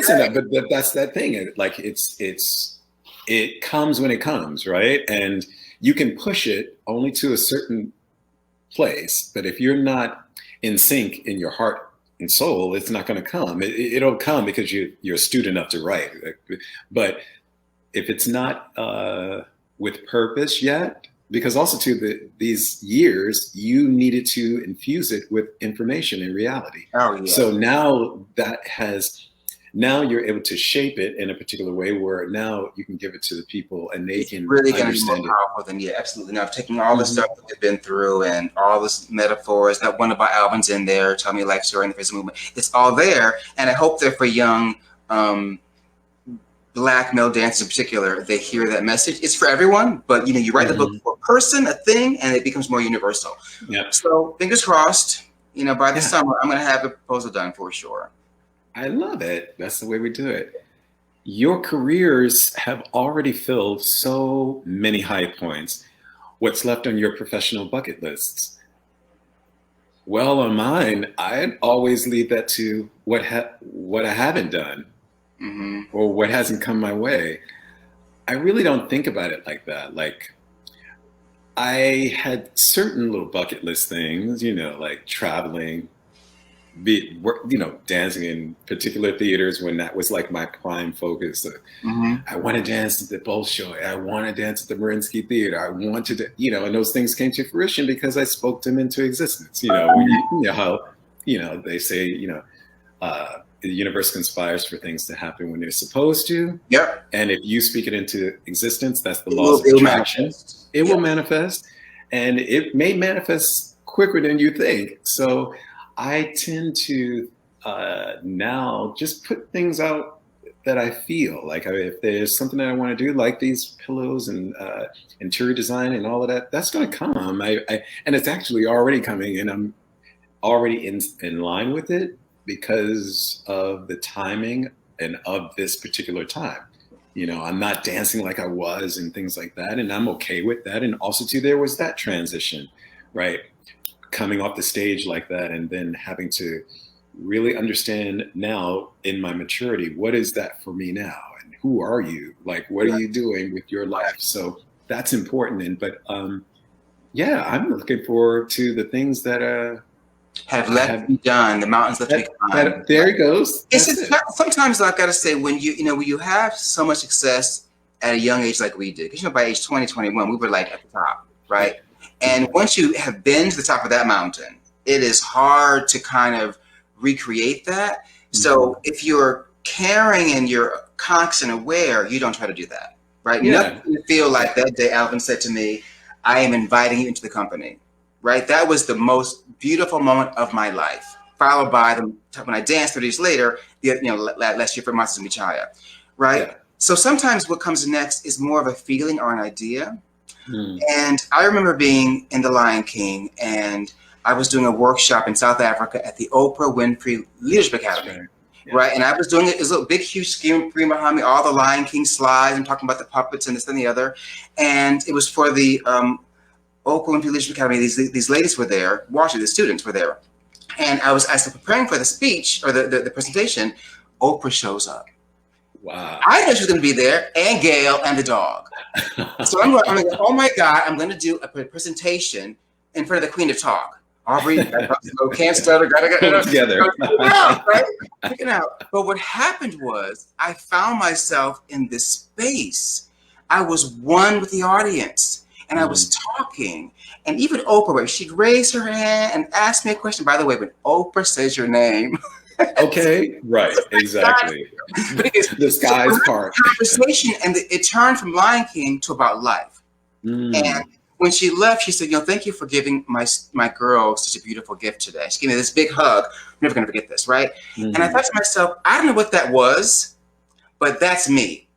S2: that's that thing. Like it comes when it comes, right? And you can push it only to a certain place, but if you're not in sync in your heart and soul, it's not going to come. It'll come because you're astute enough to write. But if it's not with purpose yet, because also too these years you needed to infuse it with information and reality. Oh, yeah. So now you're able to shape it in a particular way where now you can give it to the people and they can
S1: really understand it. Powerful than absolutely. Now, taking all the stuff that we've been through and all this metaphors, that one about Alvin's in there, Tell Me a Life Story in the Face of Movement, it's all there. And I hope that for young Black male dancers in particular, they hear that message. It's for everyone, but you write the book for a person, a thing, and it becomes more universal. Yeah. So fingers crossed, by the summer, I'm going to have a proposal done for sure.
S2: I love it. That's the way we do it. Your careers have already filled so many high points. What's left on your professional bucket lists? Well, on mine, I'd always leave that to what I haven't done or what hasn't come my way. I really don't think about it like that. Like, I had certain little bucket list things, like traveling, dancing in particular theaters when that was like my prime focus. I want to dance at the Bolshoi. I want to dance at the Mariinsky Theater. I wanted to, and those things came to fruition because I spoke them into existence. How they say, the universe conspires for things to happen when they're supposed to. Yep. And if you speak it into existence, that's the laws of attraction. It will manifest, and it may manifest quicker than you think. So I tend to now just put things out that I feel like if there's something that I want to do, like these pillows and interior design and all of that, that's going to come. And it's actually already coming, and I'm already in line with it because of the timing and of this particular time. I'm not dancing like I was and things like that, and I'm okay with that. And also too, there was that transition, right? Coming off the stage like that and then having to really understand now in my maturity, what is that for me now? And who are you? Like, what are you doing with your life? So that's important. But I'm looking forward to the things that
S1: have left to be done, the mountains left to be climbed.
S2: There it goes.
S1: Sometimes I've got to say, when you have so much success at a young age like we did, because by age 20, 21, we were like at the top, right? And once you have been to the top of that mountain, it is hard to kind of recreate that. So if you're caring and you're conscious and aware, you don't try to do that, right?
S2: Yeah.
S1: Nothing to feel like that day Alvin said to me, I am inviting you into the company, right? That was the most beautiful moment of my life, followed by when I danced 30 years later, last year for Monsters and Michaya, right?
S2: Yeah.
S1: So sometimes what comes next is more of a feeling or an idea. And I remember being in the Lion King, and I was doing a workshop in South Africa at the Oprah Winfrey Leadership Academy, right? And I was doing it, was a big, huge screen behind me, all the Lion King slides, and talking about the puppets and this and the other. And it was for the Oprah Winfrey Leadership Academy. These ladies were there, watching, the students were there. And as I was preparing for the speech or the presentation, Oprah shows up.
S2: Wow.
S1: I thought she was going to be there, and Gail and the dog. So I'm going, oh my God, I'm going to do a presentation in front of the Queen of Talk. Aubrey, can't stutter, gotta get it
S2: together.
S1: Right? Pick it out. But what happened was I found myself in this space. I was one with the audience, and I was talking. And even Oprah, she'd raise her hand and ask me a question. By the way, when Oprah says your name,
S2: okay, right, exactly. The sky's part.
S1: Conversation, and it turned from Lion King to about life. And when she left, she said, thank you for giving my girl such a beautiful gift today. She gave me this big hug. I'm never going to forget this, right? And I thought to myself, I don't know what that was, but that's me.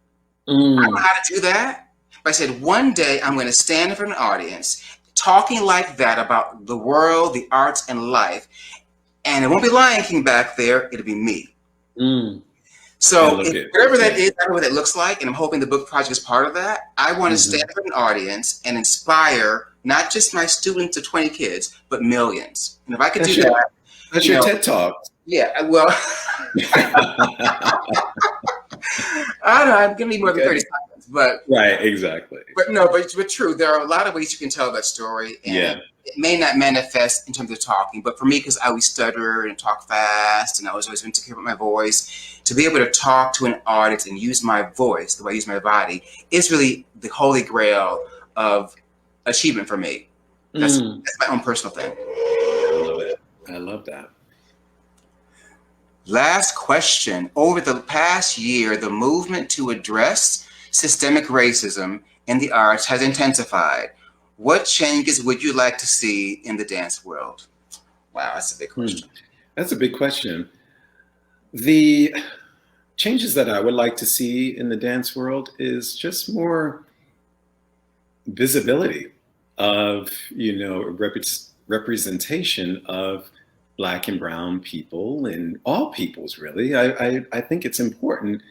S1: I don't know how to do that. But I said, one day I'm going to stand in front of an audience talking like that about the world, the arts, and life. And it won't be Lion King back there. It'll be me. So whatever that is, I don't know what it looks like, and I'm hoping the book project is part of that. I want to stand for an audience and inspire not just my students of 20 kids, but millions. And if I could do that.
S2: That's your TED Talk.
S1: Yeah, well, I don't know, I'm going to need more than 30 seconds. But
S2: right, exactly.
S1: But true, there are a lot of ways you can tell that story. And it may not manifest in terms of talking, but for me, because I always stutter and talk fast, and I was always insecure about my voice, to be able to talk to an audience and use my voice the way I use my body is really the holy grail of achievement for me. That's my own personal thing.
S2: I love it. I love that.
S1: Last question. Over the past year, the movement to address systemic racism in the arts has intensified. What changes would you like to see in the dance world? Wow, that's a big question.
S2: That's a big question. The changes that I would like to see in the dance world is just more visibility of, representation of Black and brown people and all peoples, really. I think it's important.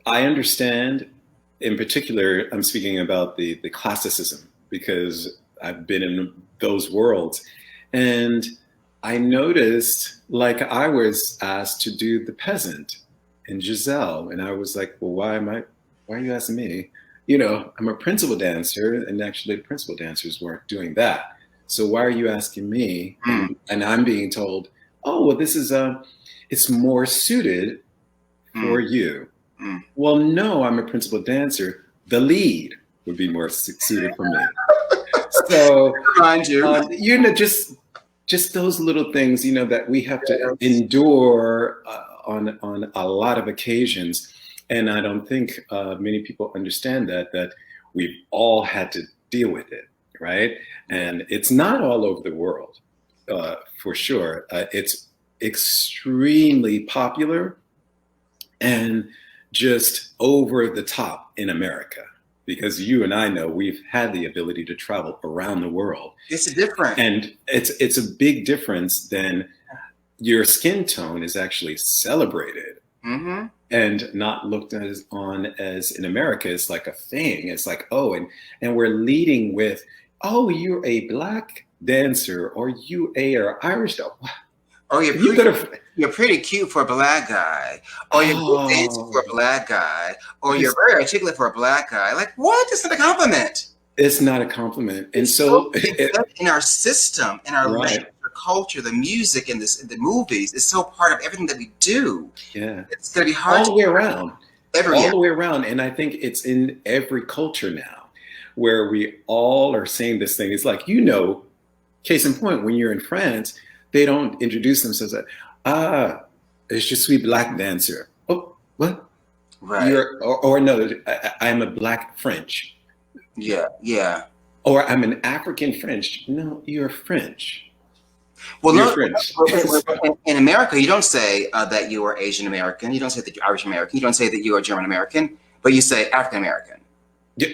S2: I understand, in particular, I'm speaking about the classicism, because I've been in those worlds. And I noticed, like, I was asked to do the peasant in Giselle. And I was like, well, why are you asking me? I'm a principal dancer, and actually the principal dancers weren't doing that. So why are you asking me? And I'm being told, oh, well, this is it's more suited for you. Well, no, I'm a principal dancer. The lead would be more suited for me. So,
S1: Mind you,
S2: just those little things, that we have to endure on a lot of occasions. And I don't think many people understand that we've all had to deal with it, right? And it's not all over the world, for sure. It's extremely popular and just over the top in America, because you and I know we've had the ability to travel around the world.
S1: It's different.
S2: And it's a big difference than your skin tone is actually celebrated and not looked at as in America, it's like a thing. It's like, oh, and we're leading with, oh, you're a Black dancer, or you are Irish.
S1: Oh, you're pretty cute for a Black guy, or you're good dancing for a Black guy, or you're very articulate for a Black guy. Like, what? It's not a compliment.
S2: It's not a compliment. And
S1: so in our system, in our language, our culture, the music, and the movies, is so part of everything that we do.
S2: Yeah,
S1: it's gonna be hard
S2: all the way around.
S1: All
S2: the way around, and I think it's in every culture now, where we all are saying this thing. It's like, case in point, when you're in France, They don't introduce themselves as, it's just sweet black dancer. Oh, what?
S1: Right.
S2: Or no, I'm a black French.
S1: Yeah, yeah.
S2: Or I'm an African French. No, you're French.
S1: Well,
S2: You're
S1: no,
S2: French.
S1: in America, you don't say that you are Asian American. You don't say that you're Irish American. You don't say that you are German American, but you say African American.
S2: Yeah.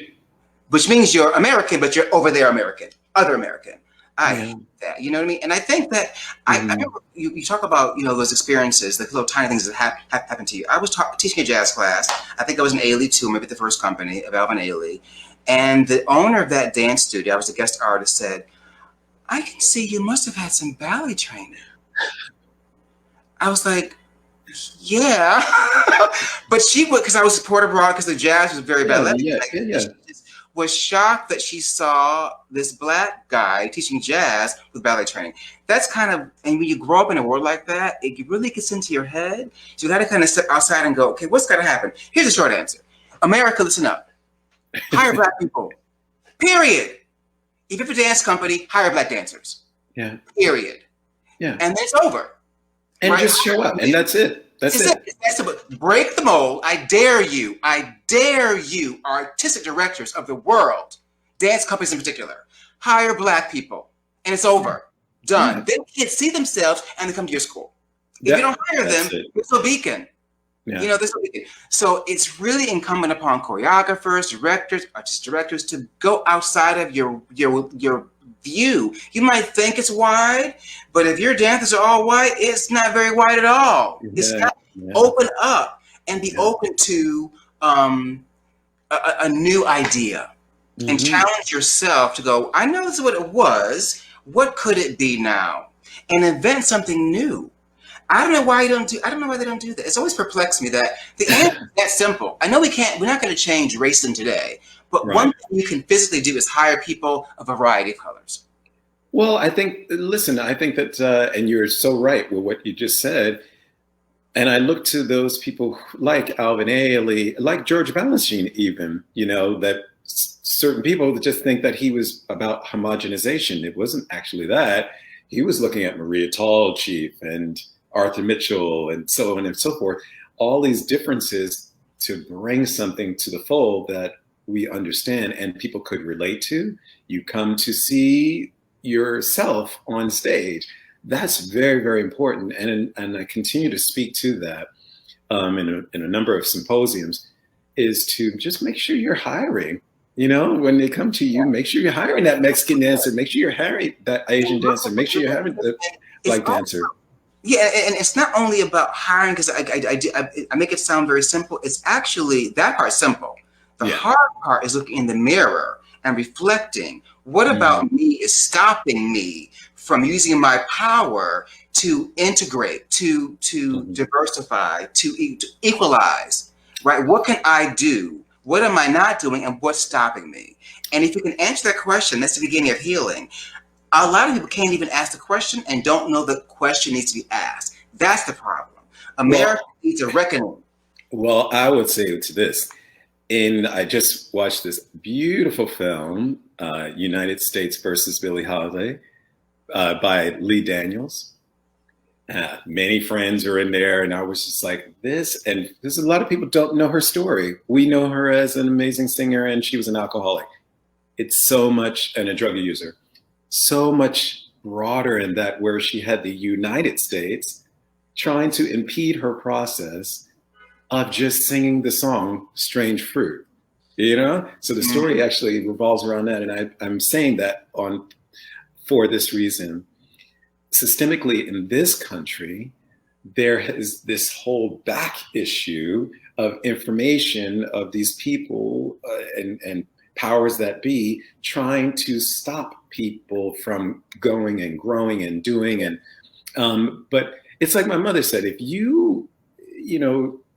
S1: Which means you're American, but you're over there American, other American. I
S2: Yeah.
S1: hate that. You know what I mean? And I think that I remember you talk about, those experiences, the little tiny things that happen to you. I was teaching a jazz class. I think I was in Ailey too, maybe the first company of Alvin Ailey. And the owner of that dance studio, I was a guest artist, said, I can see you must have had some ballet training. I was like, yeah. But she would, because I was supportive abroad because the jazz was very ballet.
S2: Yeah.
S1: Was shocked that she saw this black guy teaching jazz with ballet training. That's kind of, and when you grow up in a world like that, it really gets into your head. So you got to kind of step outside and go, okay, what's got to happen? Here's a short answer. America, listen up. Hire black people. Period. If you have a dance company, hire black dancers.
S2: Yeah.
S1: Period.
S2: Yeah.
S1: And then it's over.
S2: And
S1: right?
S2: just show up. And that's it. That's it.
S1: Break the mold. I dare you, artistic directors of the world, dance companies in particular, hire black people. And it's over. Done. Then kids see themselves and they come to your school. If you don't hire them, there's no beacon.
S2: Yeah.
S1: There's no beacon. So it's really incumbent upon choreographers, directors, artistic directors to go outside of your view. You might think it's wide, but if your dancers are all white, it's not very wide at all. It's not. Open up and be open to a new idea and challenge yourself to go, I know this is what it was. What could it be now? And invent something new. I don't know why they don't do that. It's always perplexed me that the answer is that simple. I know we're not going to change racism today, but one thing you can physically do is hire people of a variety of colors.
S2: Well, I think that, and you're so right with what you just said. And I look to those people like Alvin Ailey, like George Balanchine even, that certain people just think that he was about homogenization. It wasn't actually that. He was looking at Maria Tallchief and Arthur Mitchell and so on and so forth, all these differences to bring something to the fold that we understand and people could relate to. You come to see yourself on stage. That's very, very important. And I continue to speak to that in a number of symposiums, is to just make sure you're hiring. When they come to you, make sure you're hiring that Mexican dancer, make sure you're hiring that Asian dancer, make sure you're hiring the black dancer.
S1: Yeah, and it's not only about hiring, because I make it sound very simple. It's actually, that part's simple. The hard part is looking in the mirror and reflecting. What about me is stopping me from using my power to integrate, to diversify, to equalize, right? What can I do? What am I not doing? And what's stopping me? And if you can answer that question, that's the beginning of healing. A lot of people can't even ask the question and don't know the question needs to be asked. That's the problem. America needs a reckoning.
S2: Well, I would say to this, I just watched this beautiful film, United States versus Billie Holiday, by Lee Daniels. Many friends are in there, and I was just like, there's a lot of people don't know her story. We know her as an amazing singer, and she was an alcoholic. It's so much, and a drug user, so much broader in that, where she had the United States trying to impede her process of just singing the song Strange Fruit, So the story actually revolves around that. And I'm saying that for this reason. Systemically in this country, there is this whole back issue of information of these people and powers that be trying to stop people from going and growing and doing. But it's like my mother said, if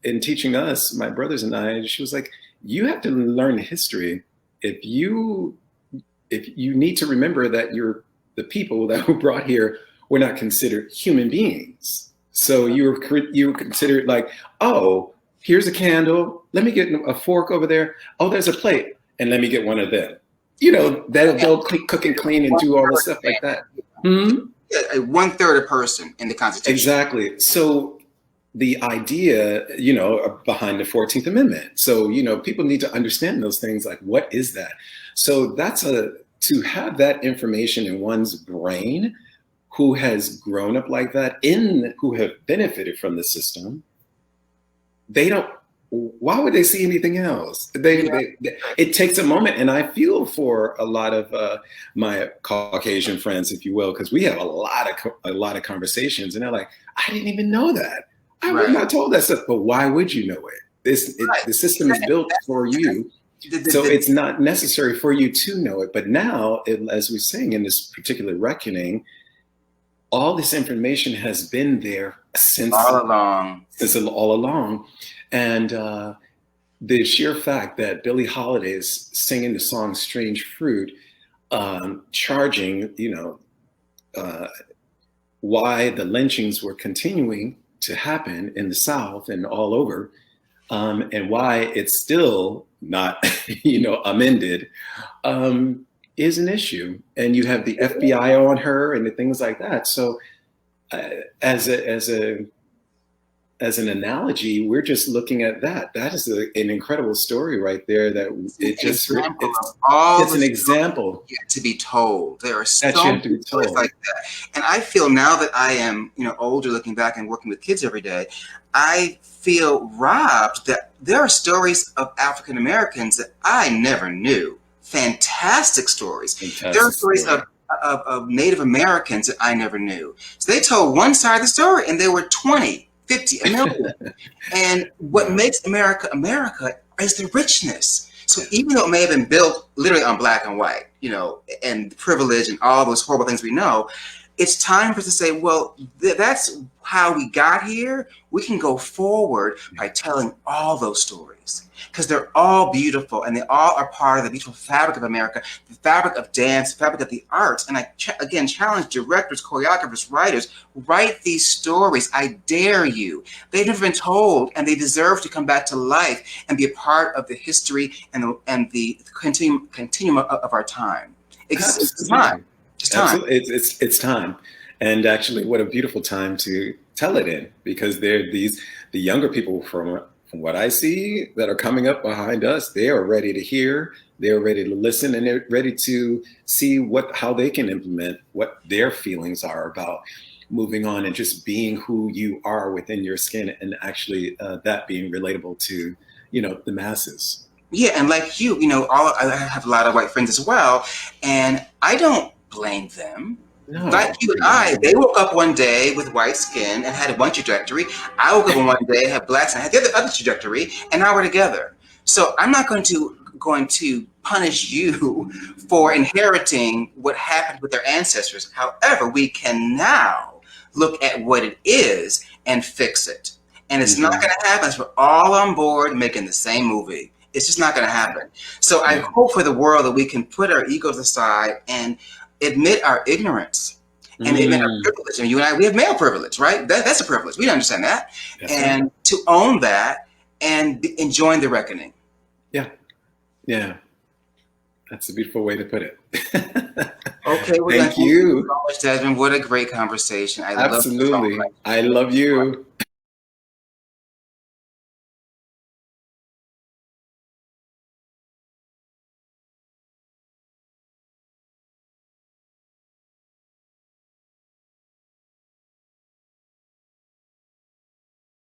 S2: in teaching us, my brothers and I, she was like, you have to learn history. If you need to remember that the people that were brought here were not considered human beings. So you were considered like, oh, here's a candle. Let me get a fork over there. Oh, there's a plate. And let me get one of them. They'll cook and clean and do all the stuff like that.
S1: 1/3 a person in the Constitution.
S2: Exactly. So the idea, behind the 14th Amendment. So, people need to understand those things, like, what is that? So to have that information in one's brain, who has grown up like that, who have benefited from the system, why would they see anything else? It takes a moment. And I feel for a lot of my Caucasian friends, if you will, because we have a lot of conversations, and they're like, I didn't even know that. I was not told that stuff. But why would you know it? The system is built for you. So it's not necessary for you to know it. But now, as we're saying in this particular reckoning, all this information has been there all along. And the sheer fact that Billie Holiday is singing the song Strange Fruit, charging, why the lynchings were continuing to happen in the South and all over, and why it's still not, amended, is an issue. And you have the FBI on her and the things like that. So as an analogy, we're just looking at that. That is an incredible story right there. That it's an example
S1: yet to be told. There are so many stories like that, and I feel now that I am, older, looking back and working with kids every day, I feel robbed that there are stories of African Americans that I never knew. Fantastic stories. There are stories of Native Americans that I never knew. So they told one side of the story, and there were 20. 50, a million. And what makes America America is the richness. So even though it may have been built literally on black and white, and privilege and all those horrible things we know, it's time for us to say, well, that's how we got here. We can go forward by telling all those stories, because they're all beautiful, and they all are part of the beautiful fabric of America, the fabric of dance, the fabric of the arts. And I, again, challenge directors, choreographers, writers, write these stories. I dare you. They've never been told, and they deserve to come back to life and be a part of the history and the continuum of our time. It's time. It's time.
S2: It's time. And actually, what a beautiful time to tell it in, because the younger people, from what I see, that are coming up behind us, they are ready to hear, they're ready to listen, and they're ready to see how they can implement what their feelings are about moving on and just being who you are within your skin, and actually that being relatable to, the masses.
S1: Yeah, and like you, I have a lot of white friends as well, and I don't blame them. No, like you and I, they woke up one day with white skin and had one trajectory. I woke up one day, had black skin, had the other trajectory, and now we're together. So I'm not going to punish you for inheriting what happened with their ancestors. However, we can now look at what it is and fix it. And it's not going to happen unless we're all on board making the same movie. It's just not going to happen. So I hope for the world that we can put our egos aside and admit our ignorance and admit our privilege. And you and I, we have male privilege, right? That's a privilege. We understand that. That's and right. To own that and join the reckoning. Yeah.
S2: Yeah. That's a beautiful way to put it.
S1: Okay. Well, thank you so much, Desmond. What a great conversation.
S2: Absolutely. I love you.